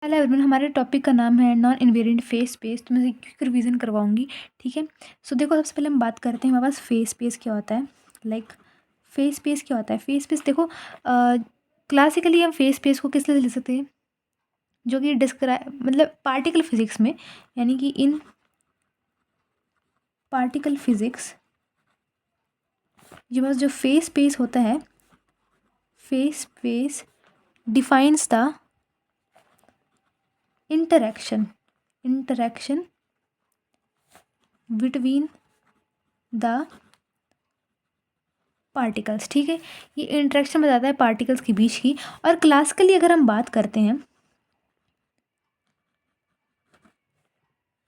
Hello everyone, हमारे topic का नाम है नॉन इन्वेरिएंट फेस स्पेस। तो मैं इसे क्विक रिवीजन करवाऊंगी। ठीक है। सो देखो, सबसे पहले हम बात करते हैं हमारे पास फेस स्पेस क्या होता है। फेस स्पेस क्या होता है। फेस स्पेस देखो, क्लासिकली हम फेस स्पेस को किस लिए लिख सकते हैं, जो कि डिस्क्राइब मतलब पार्टिकल फिजिक्स में, यानी कि इन पार्टिकल फिजिक्स जो बस जो फेस स्पेस होता है, face space defines the interaction between the particles. ठीक है। ये इंटरेक्शन बताता है पार्टिकल्स के बीच की। और क्लासिकली अगर हम बात करते हैं,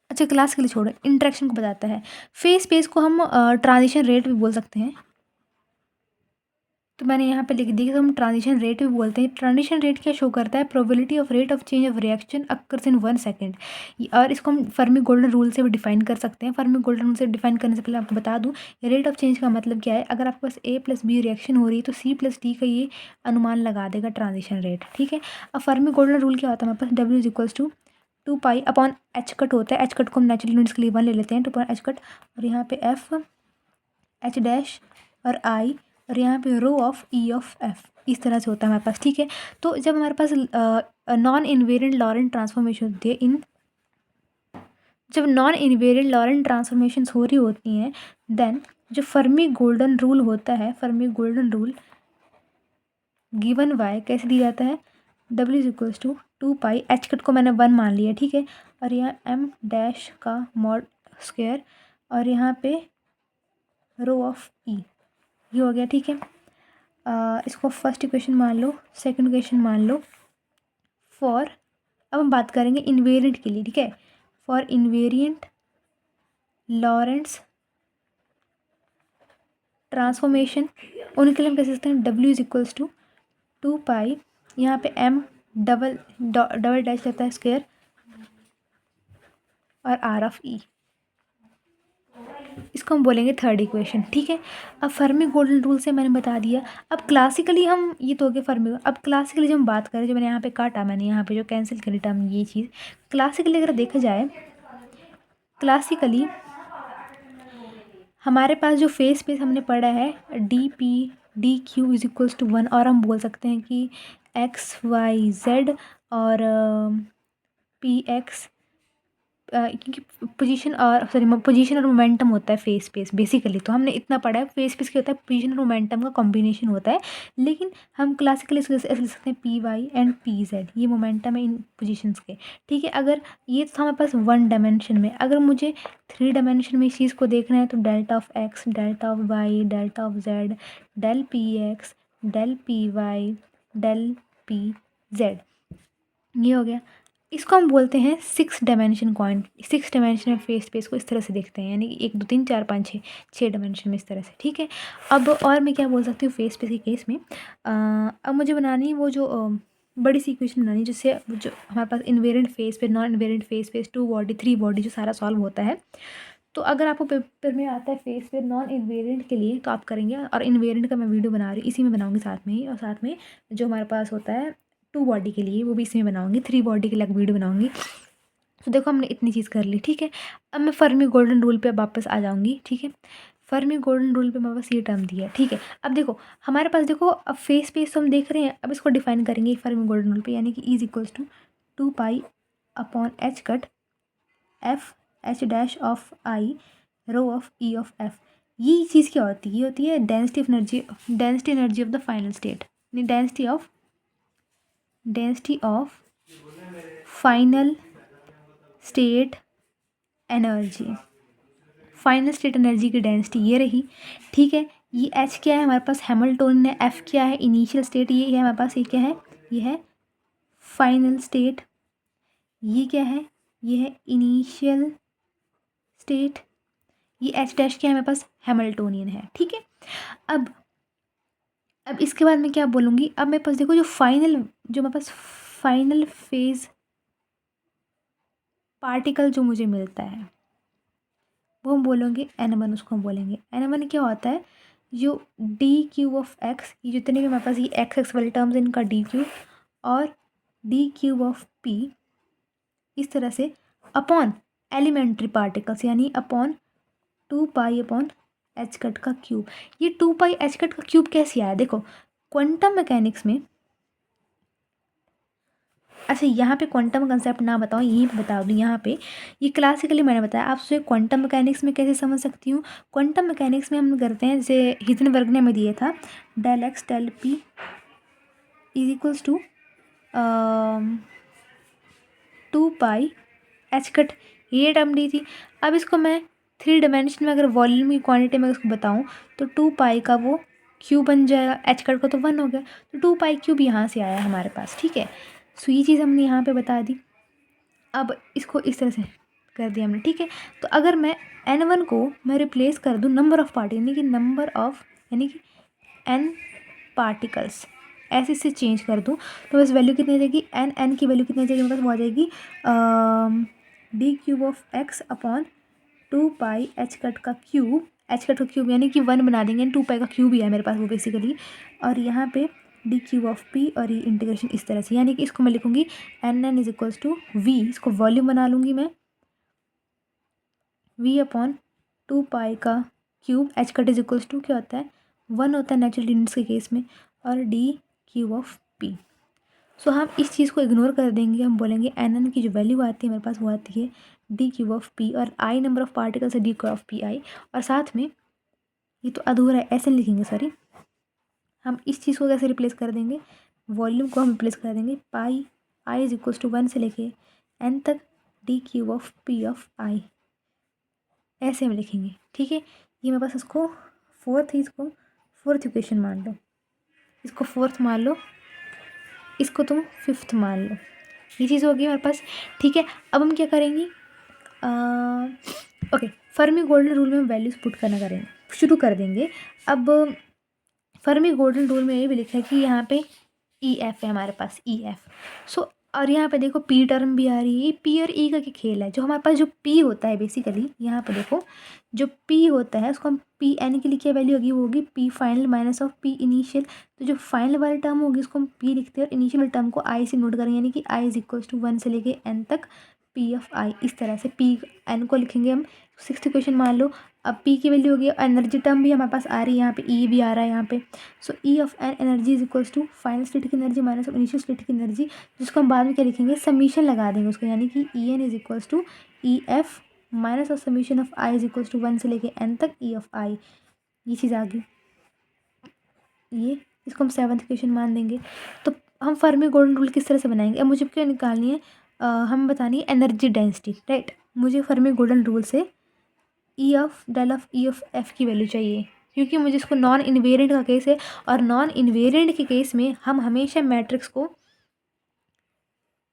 अच्छा क्लासिकली छोड़ो, इंटरेक्शन को बताता है। फेस स्पेस को हम ट्रांजिशन रेट भी बोल सकते हैं। तो मैंने यहाँ पे लिख दिया कि हम ट्रांजिशन रेट भी बोलते हैं। ट्रांजिशन रेट क्या शो करता है, probability of rate of change of reaction occurs in 1 second. और इसको हम फर्मी गोल्डन रूल से भी डिफाइन कर सकते हैं। फर्मी गोल्डन रूल से डिफाइन करने से पहले आपको बता दूं, रेट ऑफ चेंज का मतलब क्या है। अगर आपके पास A+B रिएक्शन हो रही है तो C+D का ये अनुमान लगा देगा ट्रांजिशन रेट। ठीक है। अब फर्मी गोल्डन रूल क्या होता है, हमारे पास W=2π/h कट होता है। h कट को हम नेचुरल यूनिट्स के लिए 1 ले लेते हैं, 2h कट। और यहाँ पे F, H डैश और I, और यहाँ पे रो ऑफ E(f), इस तरह से होता है हमारे पास। ठीक है। तो जब हमारे पास नॉन इन्वेरिएंट लॉरेंट ट्रांसफॉर्मेशन होती है, जब नॉन इन्वेरिएंट लॉरेंट ट्रांसफॉर्मेशंस हो रही होती हैं, देन जो फर्मी गोल्डन रूल होता है, Fermi golden rule given by कैसे दिया जाता है, W=2π, h कट को मैंने 1 मान लिया। ठीक है। और यहाँ M डैश का मॉड स्क्वायर, और यहाँ पे रो ऑफ E, ये हो गया। ठीक है। इसको फर्स्ट इक्वेशन मान लो, सेकंड इक्वेशन मान लो फॉर, अब हम बात करेंगे इन्वेरिएंट के लिए। ठीक है। फॉर इन्वेरिएंट लॉरेंट्स ट्रांसफॉर्मेशन, उनके लिए हम कह सकते हैं W=2π, यहाँ पे M डबल डबल डैश रहता है स्क्वायर, और R ऑफ E, इसको हम बोलेंगे थर्ड इक्वेशन। ठीक है। अब फर्मी गोल्डन रूल से मैंने बता दिया। अब क्लासिकली हम, ये तो हो गया फर्मी। अब क्लासिकली जब हम बात करें, जो मैंने यहाँ पे काटा, मैंने यहाँ पे जो कैंसिल करी टर्म, ये चीज़ क्लासिकली अगर देखा जाए, क्लासिकली हमारे पास जो फेस स्पेस हमने पढ़ा है dP/dQ=1, और हम बोल सकते हैं कि XYZ और PX, क्योंकि पोजीशन और मोमेंटम होता है फेस स्पेस बेसिकली। तो हमने इतना पढ़ा है, फेस स्पेस क्या होता है, पोजीशन और मोमेंटम का कॉम्बिनेशन होता है। लेकिन हम क्लासिकली इसको ऐसे लिख सकते हैं PY एंड PZ, ये मोमेंटम है इन पोजीशंस के। ठीक है। अगर ये तो हमारे पास 1 डायमेंशन में, अगर मुझे 3 डायमेंशन में इस चीज़ को देखना है, तो delta of X, delta of Y, delta of Z, del PX, del PY, del PZ, ये हो गया। इसको हम बोलते हैं 6 डायमेंशन कॉइन। 6 डायमेंशन फेस स्पेस को इस तरह से देखते हैं, यानी कि 1 2 3 4 5 6, 6 डायमेंशन में इस तरह से। ठीक है। अब और मैं क्या बोल सकती हूँ फेस स्पेस के केस में, अब मुझे बनानी है वो जो बड़ी सी इक्वेशन बनानी है, जिससे जो हमारे पास इन्वेरिएंट फेस पे, नॉन इन्वेरिएंट फेस पे, 2 बॉडी 3 बॉडी जो सारा सॉल्व होता है। तो अगर आपको पेपर में आता है फेस पे नॉन इन्वेरिएंट के लिए, तो आप करेंगे। और इन्वेरिएंट का मैं वीडियो बना रही हूँ, इसी में बनाऊंगी साथ में ही। और साथ में जो हमारे पास होता है 2 बॉडी के लिए, वो भी इसमें बनाऊंगी। 3 बॉडी के लिए वीडियो बनाऊंगी। तो देखो, हमने इतनी चीज़ कर ली। ठीक है। अब मैं फर्मी गोल्डन रूल पे वापस आ जाऊंगी। ठीक है। फर्मी गोल्डन रूल पे मैं बस ये टर्म दिया है। ठीक है। अब देखो हमारे पास, देखो अब फेस पेस तो हम देख रहे हैं, अब इसको डिफाइन करेंगे फर्मी गोल्डन रूल पे, यानी कि E=2π/h cut F H dash of I, rho of E of F। ये चीज़ क्या होती है, ये होती है density energy of the final state, density of final state energy, final state energy की डेंसिटी ये रही। ठीक है। ये H क्या है हमारे पास, हैमिल्टोनियन है। F क्या है, इनिशियल स्टेट, ये है हमारे पास। ये क्या है, ये है फाइनल स्टेट। ये क्या है, ये है इनिशियल स्टेट। ये H डैश क्या है हमारे पास, हैमिल्टोनियन है। ठीक है। अब इसके बाद मैं क्या बोलूँगी, अब मेरे पास देखो जो मेरे पास फाइनल फेज पार्टिकल जो मुझे मिलता है, वो हम बोलेंगे N1। उसको हम बोलेंगे N1। क्या होता है, जो dQ(x), ये जितने भी हमारे पास ये x वाले टर्म्स, इनका dQ, और dQ(p), इस तरह से अपॉन एलिमेंट्री पार्टिकल्स यानी upon 2 pi upon h cut का क्यूब। ये 2 पाई h कट का क्यूब कैसे आया देखो क्वांटम मैकेनिक्स में। अच्छा यहाँ पे क्वांटम कंसेप्ट ना बताओ यहीं पे बता दूँ। यहाँ पे ये क्लासिकली मैंने बताया आप उसे क्वांटम मैकेनिक्स में कैसे समझ सकती हूँ। क्वांटम मैकेनिक्स में हम करते हैं जैसे हिजनबर्ग ने हमें दिया था del x del p is equals to 2 pi h cut, ये टर्म दी थी। अब इसको मैं 3 डायमेंशन में अगर वॉल्यूम की क्वांटिटी में उसको बताऊँ तो 2 पाई का वो क्यूब बन जाएगा, h कट का तो 1 हो गया, तो 2 पाई क्यूब यहाँ से आया हमारे पास। ठीक है, सो ये चीज़ हमने यहाँ पे बता दी। अब इसको इस तरह से कर दिया हमने। ठीक है, तो अगर मैं n1 को मैं रिप्लेस कर दूँ नंबर ऑफ़ पार्टिकल यानी कि n पार्टिकल्स ऐसे से चेंज कर दूँ तो बस वैल्यू कितनी आ जाएगी n की वैल्यू कितनी आ जाएगी मेरे पास वो आ जाएगी d³ upon 2 pi h cut का क्यूब यानी कि 1 बना देंगे, 2 पाई का क्यूब ही है मेरे पास वो बेसिकली। और यहाँ पे d³ और ये इंटीग्रेशन इस तरह से, यानी कि इसको मैं लिखूँगी n is equals to v, इसको वॉल्यूम बना लूँगी मैं v अपॉन 2 पाई का cube, h cut is equals to क्या होता है 1 होता है नेचुरल यूनिट्स के केस में, और d³। सो हम इस चीज़ को इग्नोर कर देंगे, हम बोलेंगे n की जो वैल्यू आती है मेरे पास वो आती है d³ और i नंबर ऑफ़ पार्टिकल्स है d³i, और साथ में ये तो अधूरा है ऐसे लिखेंगे सॉरी, हम इस चीज़ को कैसे रिप्लेस कर देंगे, वॉल्यूम को हम रिप्लेस कर देंगे पाई i इज इक्वल्स टू 1 से लेके n तक d³p ऐसे हम लिखेंगे। ठीक है, ये मेरे पास इसको फोर्थ इक्वेशन मान लो, इसको फोर्थ मान लो, इसको तुम फिफ्थ मान लो, ये चीज़ होगी हमारे पास। ठीक है, अब हम क्या करेंगे ओके फर्मी गोल्डन रूल में हम वैल्यूज पुट करना करेंगे शुरू कर देंगे। अब फर्मी गोल्डन रूल में ये भी लिखा है कि यहाँ पे ई एफ है हमारे पास सो और यहाँ पे देखो पी टर्म भी आ रही है, पी और ई का क्या खेल है, जो हमारे पास जो पी होता है बेसिकली यहाँ पे देखो जो पी होता है उसको हम पी एन के लिए क्या वैल्यू होगी वो होगी P final minus of P initial. तो जो फाइनल वाली टर्म होगी उसको हम पी लिखते हैं और इनिशियल टर्म को आई से नोट करेंगे, यानी कि आई इज इक्वल्स टू 1 से लेके एन तक पी ऑफ आई। इस तरह से पी एन को लिखेंगे हम। सिक्स्थ इक्वेशन मान लो, अब पी की वैल्यू होगी, एनर्जी टर्म भी हमारे पास आ रही है, यहाँ पे ई भी आ रहा है यहाँ पे। So E of n energy is equals to final state की energy minus of initial state की एनर्जी, जिसको हम बाद में क्या लिखेंगे समीशन लगा देंगे उसको, यानी कि E N is equals to E F minus of summation of I is equals to 1 से लेके एन तक ई ऑफ आई। ये चीज़ आ गई, ये इसको हम सेवन्थ इक्वेशन मान देंगे। तो हम फर्मी गोल्डन रूल किस तरह से बनाएंगे, अब मुझे क्या निकालनी है हम बतानी है एनर्जी डेंसिटी, राइट। मुझे फर्मी गोल्डन रूल से E of del of E of F की वैल्यू चाहिए, क्योंकि मुझे इसको नॉन इन्वेरिएंट का केस है, और नॉन इन्वेरिएंट के केस में हम हमेशा मैट्रिक्स को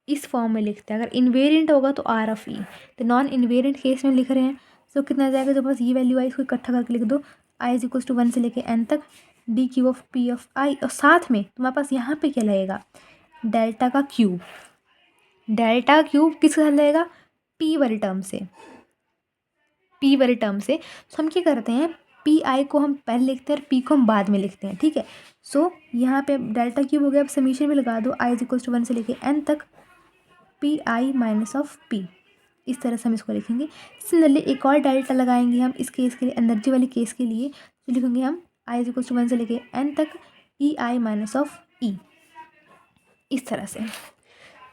इस फॉर्म में लिखते हैं, अगर इन्वेरिएंट होगा तो आर ऑफ ई, तो नॉन इन्वेरिएंट केस में लिख रहे हैं। तो कितना आ जाएगा, जो बस ये वैल्यू आई इसको इकट्ठा करके लिख दो, आई इज इक्वल्स टू 1 से लेके एन तक d³ और साथ में तुम्हारे पास यहाँ पे क्या लगेगा डेल्टा का क्यूब। डेल्टा क्यूब किसके साथ लगेगा पी वाली टर्म से, सो हम क्या करते हैं पी आई को हम पहले लिखते हैं और पी को हम बाद में लिखते हैं। ठीक है, सो यहाँ पे डेल्टा क्यूब हो गया, अब समीशन में लगा दो आई इज इक्वल्स टू 1 से लेके एन तक p i minus of P, इस तरह से हम इसको लिखेंगे। सिमिलरली एक और डेल्टा लगाएंगे हम इस केस के लिए, एनर्जी वाले केस के लिए, तो लिखेंगे हम आई इज इक्वल्स टू 1 से लेके एन तक ई आई माइनस ऑफ ई, इस तरह से।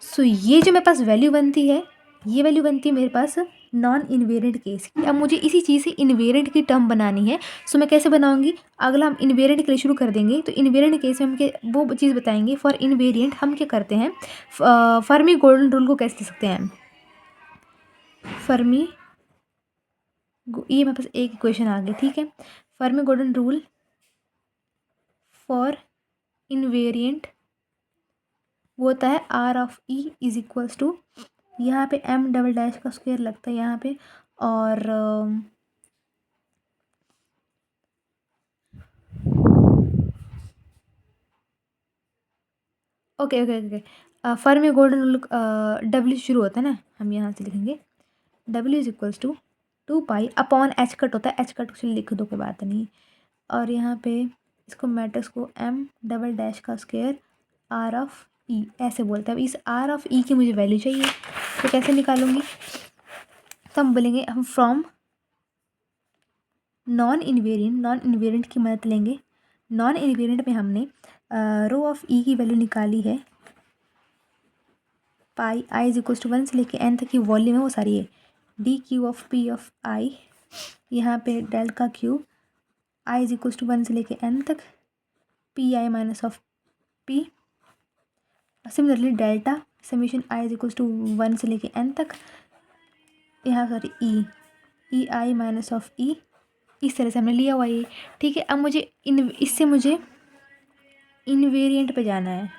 सो ये जो मेरे पास वैल्यू बनती है, ये वैल्यू बनती है मेरे पास नॉन इन्वेरिएंट केस की। अब मुझे इसी चीज़ से इन्वेरिएंट की टर्म बनानी है, सो मैं कैसे बनाऊंगी, अगला हम इन्वेरिएंट के लिए शुरू कर देंगे। तो इन्वेरिएंट केस में हम वो चीज़ बताएंगे। फॉर इन्वेरिएंट हम क्या करते हैं, फर्मी गोल्डन रूल को कैसे लिख सकते हैं, फर्मी ये मेरे पास एक इक्वेशन आ गई। ठीक है, Fermi golden rule for invariant वो होता है R of E is equals to, यहाँ पे एम डबल डैश का स्क्वायर लगता है यहाँ पे, और okay okay okay Fermi golden rule W शुरू होता है ना, हम यहाँ से लिखेंगे W is equals to 2 pi upon H cut होता है, एच कट कुछ लिख दो कोई बात नहीं, और यहाँ पे इसको मैट्रिक्स को एम डबल डैश का स्क्वायर आर ऑफ ई ऐसे बोलते हैं। अब इस आर ऑफ ई की मुझे वैल्यू चाहिए, तो कैसे निकालूंगी, तो हम बोलेंगे हम फ्रॉम नॉन इन्वेरिएंट की मदद लेंगे। नॉन इन्वेरिएंट में हमने रो ऑफ ई की वैल्यू निकाली है, पाई आई इज इक्वल टू 1 से लेके n तक की वॉल्यूम है वो सारी है, d q of p of i, यहाँ पे डेल का cube, i is equal to 1 से लेके n तक, p i minus of p, similarly delta summation i is equal to 1 से लेके n तक, यहाँ sorry e i minus of e, इस तरह से हमने लिया हुआ ये। ठीक है, अब मुझे इससे मुझे इन्वेरिएंट पे जाना है,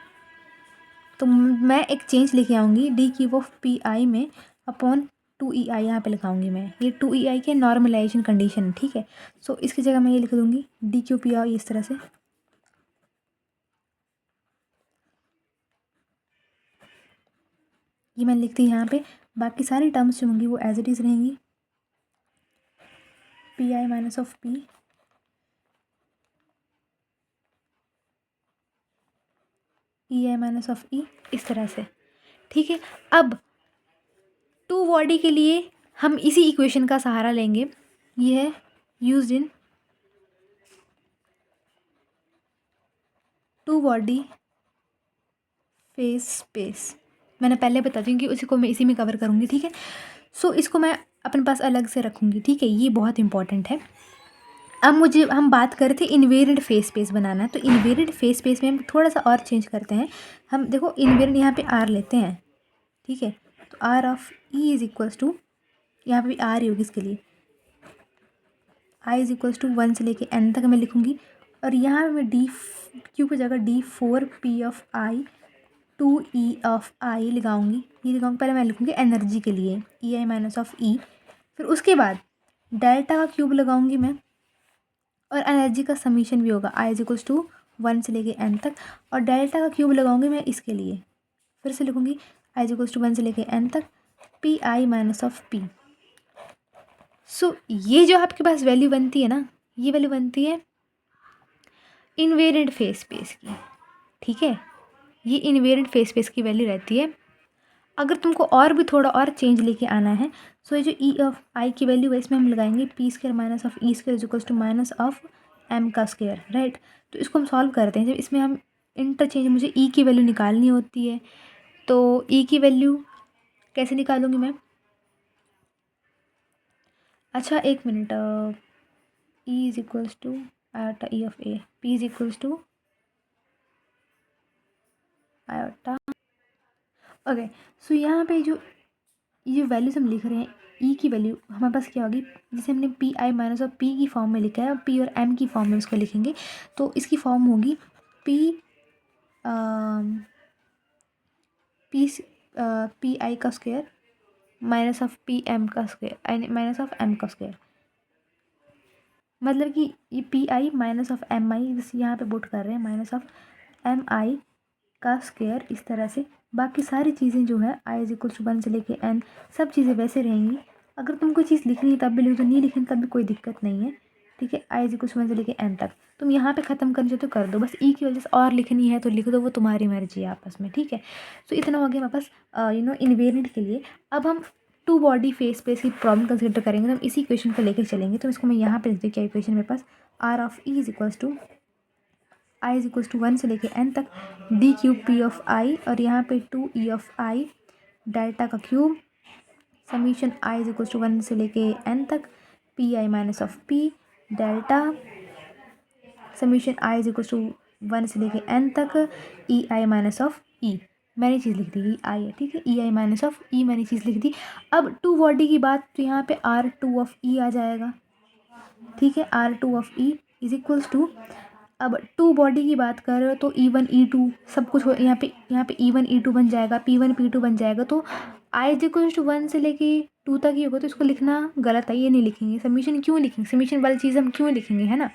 तो मैं एक चेंज लेके आऊँगी D cube of P I में अपॉन 2EI यहाँ पे लिखाऊंगी मैं, ये 2EI के नॉर्मलाइजेशन कंडीशन। ठीक है, सो इसकी जगह मैं ये लिख दूँगी डी क्यू पी आई इस तरह से, ये मैंने लिख दी यहाँ पे। बाकी सारी टर्म्स जो होंगी वो एज इट इज़ रहेंगी, p i minus of p, e i minus of e, इस तरह से। ठीक है, अब टू बॉडी के लिए हम इसी इक्वेशन का सहारा लेंगे, ये है used in two body phase space. मैंने पहले बता दी कि उसी को मैं इसी में कवर करूँगी। ठीक है, सो इसको मैं अपने पास अलग से रखूँगी। ठीक है, ये बहुत इंपॉर्टेंट है। अब मुझे हम बात कर रहे थे इन्वेरिएंट फेस स्पेस बनाना है, तो इन्वेरिएंट फेस स्पेस में हम थोड़ा सा और चेंज करते हैं। हम देखो इन्वेरिएंट यहाँ पे आर लेते हैं। ठीक है, तो R of E is equals to, यहाँ पे भी आर ही होगी इसके लिए, आई इज इक्वल्स टू 1 से लेके n तक मैं लिखूँगी, और यहाँ पे मैं डी क्यू की जगह D4 P of i 2E of i लगाऊंगी। ये लगाऊंगी, पहले मैं लिखूँगी एनर्जी के लिए ई आई माइनस ऑफ ई, फिर उसके बाद डेल्टा का क्यूब लगाऊंगी मैं, और एनर्जी का समीशन भी होगा आई इज इक्वल्स टू 1 से लेके n तक, और डेल्टा का क्यूब लगाऊंगी मैं इसके लिए, फिर से लिखूँगी आई इज इक्वल्स टू 1 से लेके n तक, p i minus of p. So ये जो आपके पास वैल्यू बनती है ना, ये वैल्यू बनती है इन्वेरिएंट फेस स्पेस की। ठीक है, ये इन्वेरिएंट फेस स्पेस की वैल्यू रहती है। अगर तुमको और भी थोड़ा और चेंज लेके आना है, सो ये जो ई ऑफ आई की वैल्यू है इसमें हम लगाएंगे P square minus of E square is equals to minus of M का स्क्वायर, राइट। तो इसको हम सॉल्व करते हैं। जब इसमें हम इंटरचेंज, मुझे ई की वैल्यू निकालनी होती है, तो ई की वैल्यू कैसे निकालूंगी मैं, अच्छा एक minute, e is equals to iota e of a, p is equals to iota, okay. So यहाँ पे जो ये वैल्यूज हम लिख रहे हैं, ई की वैल्यू हमारे पास क्या होगी, जैसे हमने पी आई माइनस और पी की फॉर्म में लिखा है, पी और एम की फॉर्म में उसको लिखेंगे, तो इसकी फॉर्म होगी पी पी पी आई का square minus of p m का स्क्वायर माइनस ऑफ एम का स्क्वायर, मतलब कि ये p i minus of m i, जैसे यहाँ पे पुट कर रहे हैं माइनस ऑफ एम आई का स्क्वायर, इस तरह से। बाकी सारी चीज़ें जो है आई इज इक्वल टू 1 से लेके n, सब चीज़ें वैसे रहेंगी। अगर तुम कोई चीज़ लिखनी है तब भी लिख दो, नहीं लिखनी तब भी कोई दिक्कत नहीं है। ठीक है, आई इज इक्वल टू 1 से लेके n तक तुम यहाँ पे ख़त्म करना चाहो तो कर दो, बस ई की वजह से और लिखनी है तो लिख दो, वो तुम्हारी मर्जी है आपस में। ठीक है, तो इतना हो गया हमारे पास इन्वेरिएंट के लिए। अब हम टू बॉडी फेस स्पेस की प्रॉब्लम कंसिडर करेंगे, तो हम इसी इक्वेशन को लेकर चलेंगे। तो इसको मैं यहाँ पे लिख दी क्या इक्वेशन मेरे पास, r of E is equals to i is equals to 1 से लेके n तक, d cube p of i, और यहाँ पे 2E ऑफ आई, डेल्टा का cube, summation i is equals to 1 से लेके n तक, p i minus of p, delta summation i is equals to 1 से लेके n तक, ई आई माइनस ऑफ ई, मैंने चीज़ लिख दी, ई आई है। ठीक है, ई आई माइनस ऑफ ई मैंने चीज़ लिख दी। अब टू बॉडी की बात, तो यहाँ पे R2 ऑफ ई आ जाएगा। ठीक है, R2 of E is equals to, अब टू बॉडी की बात कर रहे हो तो E1 E2 सब कुछ हो, यहाँ पे E1 E2 बन जाएगा, P1 P2 बन जाएगा। तो आई इज इक्वल्स टू 1 से लेके 2 तक ही होगा, तो इसको लिखना गलत है, ये नहीं लिखेंगे। समीशन क्यों लिखेंगे, समीशन वाली चीज़ हम क्यों लिखेंगे, है ना।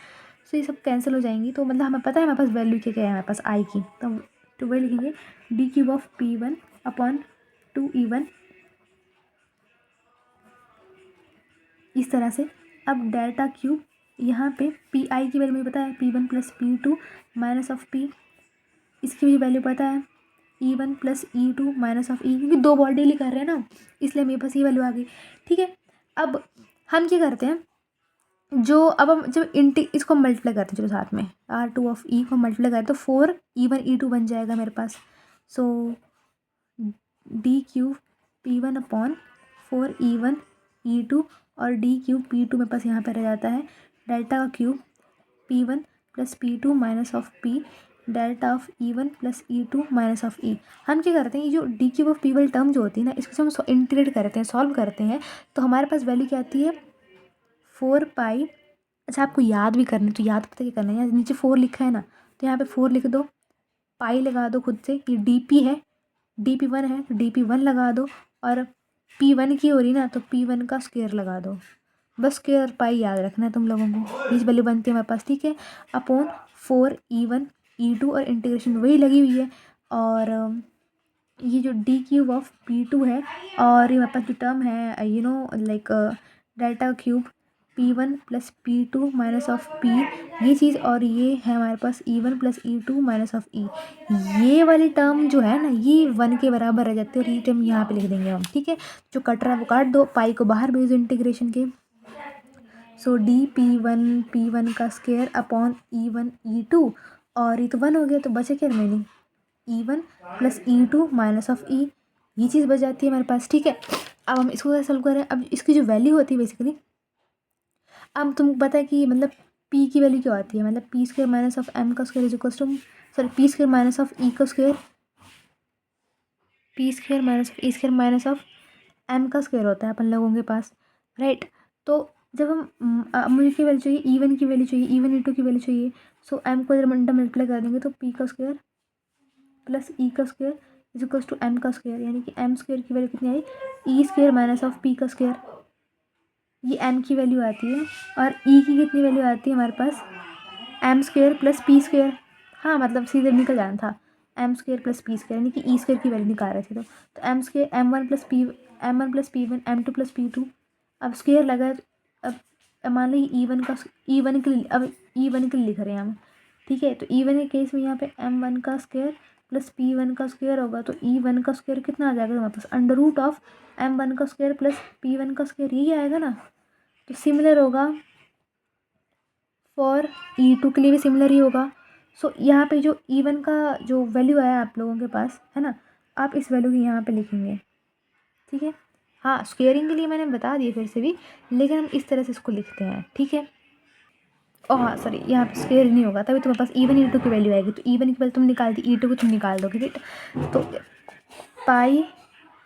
सो ये सब कैंसिल हो जाएंगी, तो मतलब हमें पता है हमारे पास वैल्यू क्या है हमारे पास आई की, तो वही लिखेंगे D cube of P1 upon 2E1, इस तरह से। अब डेल्टा क्यूब, यहाँ पे पी आई की वैल्यू मुझे पता है P1 plus P2 minus of P, इसकी भी वैल्यू पता है E1 plus E2 minus of E, क्योंकि दो बॉडी डेली कर रहे हैं ना, इसलिए मेरे पास ये वैल्यू आ गई। ठीक है, अब हम क्या करते हैं, जो अब हम जब इसको मल्टीप्लाई करते हैं, चलो साथ में R2 ऑफ E को मल्टीप्लाई करें तो 4 E1 E2 बन जाएगा मेरे पास। सो D³ P1 upon 4 E1 E2 और D³ P2 मेरे पास यहाँ पर रह जाता है डेल्टा का cube P1 plus P2 minus of P delta of E1 plus E2 minus of E। हम क्या करते हैं, ये जो D³ ऑफ P वाली टर्म जो होती है ना, इसको हम इंटीग्रेट करते हैं, सॉल्व करते हैं, तो हमारे पास वैल्यू क्या आती है 4 पाई। अच्छा, आपको याद भी करना है तो याद पता क्या करना है, यहाँ नीचे 4 लिखा है ना, तो यहाँ पे 4 लिख दो, पाई लगा दो खुद से, ये DP है, DP1 है तो DP1 लगा दो, और P1 की हो रही ना तो P1 का स्क्वायर लगा दो, बस स्क्वायर और पाई याद रखना है तुम लोगों को, इस वैल्यू बनती है हमारे पास। ठीक है, अपॉन 4 E1 E2 और इंटीग्रेशन वही लगी हुई है, और ये जो D³ ऑफ P2 है, और ये मेरे पास जो टर्म है like delta cube P1 plus P2 minus of P, ये चीज़, और ये है हमारे पास E1 plus E2 minus of E, ये वाली टर्म जो है ना ये 1 के बराबर रह जाती है, और ये टर्म यहाँ पे लिख देंगे हम। ठीक है, जो कट रहा है वो काट दो, पाई को बाहर भेज दो इंटीग्रेशन के। सो P1 का स्क्वायर अपॉन E1 E2, और ये तो 1 हो गया, तो बचे क्या remaining E1 plus E2 minus of E, ये चीज़ बच जाती है हमारे पास। ठीक है, अब हम इसको कैसे सॉल्व करें, अब इसकी जो वैल्यू होती है बेसिकली, अब तुमको पता है कि मतलब P की वैल्यू क्या होती है, मतलब P² माइनस ऑफ M का square is equal to, sorry P² minus of E का square, P² minus of E² minus of M का स्क्वायर होता है अपन लोगों के पास, राइट। तो जब हम मुझे की वैल्यू चाहिए, E1 की वैल्यू चाहिए, E1 E2 की वैल्यू चाहिए, सो M को जब मल्टीप्लाई कर देंगे तो P का स्क्वायर प्लस E का square is equal to M का स्क्वायर, यानी कि M स्क्वायर की वैल्यू कितनी आई, E² माइनस ऑफ P का स्क्वायर, ये M की वैल्यू आती है, और E की कितनी वैल्यू आती है हमारे पास, M² प्लस P स्क्वायर, हाँ मतलब सीधे निकल जाना था, M² प्लस P स्क्वायर, यानी कि E² की वैल्यू निकाल रहे थे, तो M² M1 plus P1 M2 plus P2, अब स्क्वायर लगा, अब मान लो E1 के लिए, अब E1 के लिए लिख रहे हैं हम। ठीक है, तो E1 के केस में यहाँ पे M1 का स्क्वायर प्लस P1 का स्क्वायर होगा, तो E1 का स्क्वायर कितना आ जाएगा हमारे पास, अंडर रूट ऑफ M1 का स्क्वायर प्लस P1 का स्क्वायर, यही आएगा ना। तो सिमिलर होगा फॉर E2 के लिए भी सिमिलर ही होगा। सो यहाँ पे जो E1 का जो वैल्यू आया आप लोगों के पास है ना, आप इस वैल्यू की यहाँ पे लिखेंगे। ठीक है, हाँ स्क्वेयरिंग के लिए मैंने बता दिया फिर से भी, लेकिन हम इस तरह से इसको लिखते हैं। ठीक है, ओ हाँ सॉरी, यहाँ पे स्क्वेयर नहीं होगा, तभी तुम्हारे पास E1 E2 की वैल्यू आएगी, तो E1 की वैल्यू तुम निकाल दी, E2 को तुम निकाल दोगे, राइट। तो पाई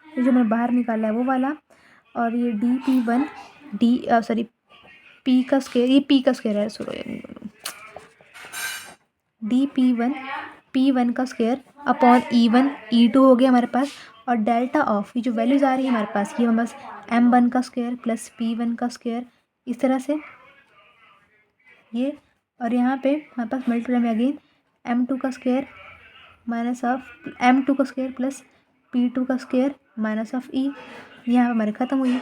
जो मैंने बाहर निकाला है वो वाला, और ये सॉरी P का स्क्वायर, ये P का स्क्वायर है, सॉरी P1 का स्क्वायर अपॉन E1 E2 हो गया हमारे पास, और डेल्टा ऑफ ये जो वैल्यूज़ आ रही है हमारे पास, ये हमारे पास M1 का स्क्वायर प्लस P1 का स्क्वायर, इस तरह से ये, और यहाँ पे हमारे पास मल्टीप्लाई में अगेन M2 का स्क्वायर माइनस ऑफ M2 का स्क्वायर प्लस P2 का स्क्वायर माइनस ऑफ E, यहाँ पे हमारे ख़त्म हुई।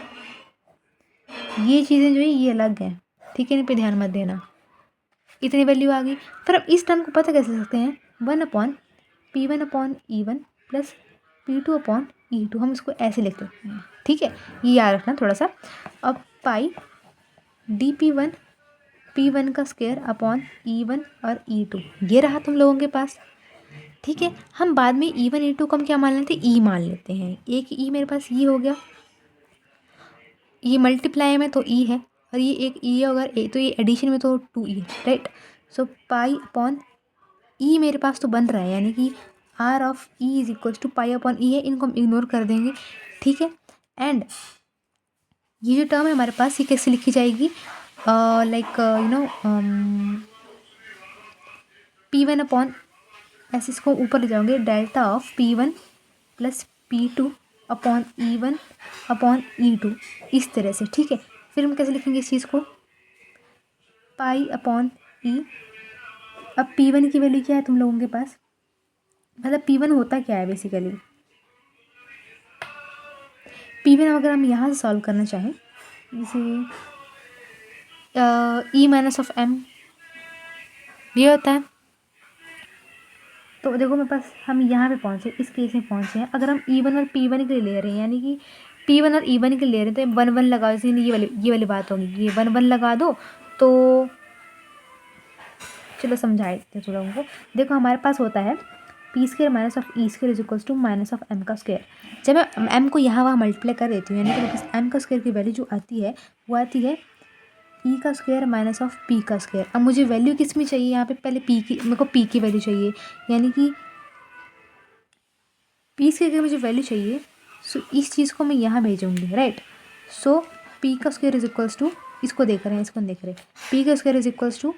ये चीज़ें जो है ये अलग हैं, ठीक है, इन पे ध्यान मत देना। इतनी वैल्यू आ गई, फिर अब इस टर्म को पता कैसे सकते हैं, 1/P1 upon E1 plus P2 upon E2, हम इसको ऐसे लिख सकते हैं। ठीक है, ये याद रखना थोड़ा सा। अब पाई DP1 P1 का स्क्वायर अपॉन E1 और E2, ये रहा तुम लोगों के पास। ठीक है, हम बाद में E1 E2 को हम क्या मान लेते हैं, E मान लेते हैं। एक E मेरे पास ये हो गया, ये मल्टीप्लाई में तो E है, और ये एक E है, अगर तो ये एडिशन में तो 2E है, राइट। सो पाई अपॉन E मेरे पास तो बन रहा है, यानी कि R of E is equal to pi upon E है, इनको हम इग्नोर कर देंगे। ठीक है, एंड ये जो टर्म है हमारे पास ये कैसे लिखी जाएगी, लाइक P1 अपॉन, ऐसे इसको ऊपर ले जाओगे, delta of P1 plus P2 upon E1 upon E2, इस तरह से। ठीक है, फिर हम कैसे लिखेंगे इस चीज़ को, पाई अपॉन E। अब P1 की वैल्यू क्या है तुम लोगों के पास, मतलब P1 होता क्या है बेसिकली, P1 अगर हम यहाँ से सॉल्व करना चाहें, जैसे E माइनस ऑफ M, ये होता है तो देखो मेरे पास हम यहाँ पे पहुँचे, इस केस में पहुँचे हैं। अगर हम E1 और P1 के लिए ले रहे हैं, यानी कि P1 और E1 के लिए ले रहे हैं, तो 1 1 लगाओ, जैसे ये वाली बात होगी, ये 1 1 लगा दो। तो चलो समझाए देते हैं थोड़ा उनको। देखो हमारे पास होता है P square minus of E square is equals to minus of M का स्क्वायर। जब मैं एम को यहाँ वहाँ मल्टीप्लाई कर देती हूँ, यानी कि मेरे पास एम का स्क्वायर की वैल्यू जो आती है वो आती है ई का स्क्वायर माइनस ऑफ पी का स्क्वायर। अब मुझे वैल्यू किस में चाहिए, यहाँ पे पहले पी की, मेरे को पी की वैल्यू चाहिए, यानी कि पी स्क्वायर की मुझे वैल्यू चाहिए। सो इस चीज़ को मैं यहाँ भेजूँगी, राइट। सो पी का स्क्वायर इज इक्वल्स टू, इसको देख रहे हैं, इसको देख रहे हैं, पी का square is equals to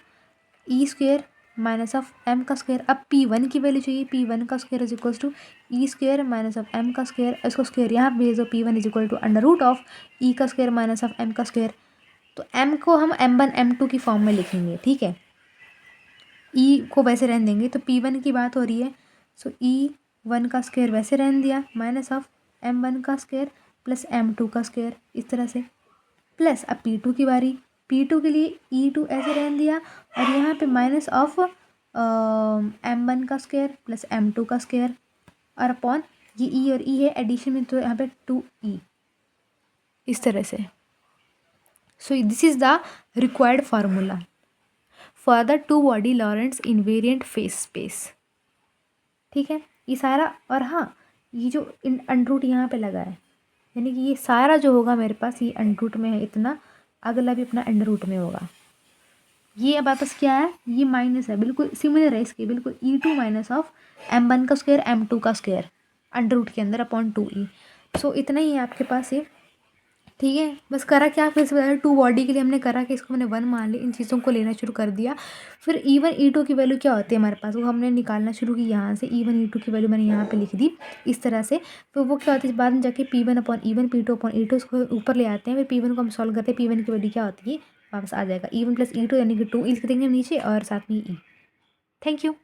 E square minus of M का स्क्वायर। अब P1 की वैल्यू चाहिए, P1 का square is equals to E square minus of M का स्क्वायर। इसको स्क्वायर यहाँ भेज दो, P1 is equal to under root of E का स्क्वायर माइनस ऑफ एम का स्क्वायर। तो एम को हम M1 M2 की फॉर्म में लिखेंगे, ठीक है। ई को वैसे रहने देंगे, तो P1 की बात हो रही है, सो E1 का स्क्वायर वैसे रहने दिया माइनस ऑफ M1 का स्क्वायर प्लस M2 का स्क्वायर, इस तरह से। प्लस अब P2 की बारी, P2 के लिए E2 ऐसे रहने दिया, और यहाँ पे माइनस ऑफ M1 का स्क्वायर प्लस M2 का स्क्वायर, और अपॉन ये E और E है एडिशन में, तो यहाँ पे 2E, इस तरह से। So this is the required formula for the two body Lorentz invariant phase space, ठीक है, ये सारा। और हाँ, ये जो अंडर रूट यहाँ पे लगा है, यानी कि ये सारा जो होगा मेरे पास ये अंडर रूट में है इतना, अगला भी अपना अंडर रूट में होगा। ये अब वापस क्या है, ये माइनस है, बिल्कुल सिमिलर है इसके, बिल्कुल E2 माइनस ऑफ M1 का स्क्वायर M2 का स्क्वायर अंडर रूट के अंदर अपॉन 2E। सो इतना ही है आपके पास ये, ठीक है। बस करा क्या, फिर से बता, टू बॉडी के लिए हमने करा कि इसको मैंने 1 मान ली, इन चीज़ों को लेना शुरू कर दिया। फिर E1 E2 की वैल्यू क्या होती है हमारे पास, वो हमने निकालना शुरू की यहाँ से। E1 E2 की वैल्यू मैंने यहाँ पे लिख दी इस तरह से। फिर वो क्या होती है, बाद में जाके P1 upon E1 P2 upon E2 उसको ऊपर ले आते हैं। फिर P1 को हम सॉल्व करते हैं, P1 की वैल्यू क्या होती है वापस आ जाएगा E1 प्लस E2, यानी कि 2 लिख देंगे हम नीचे और साथ में E। Thank you.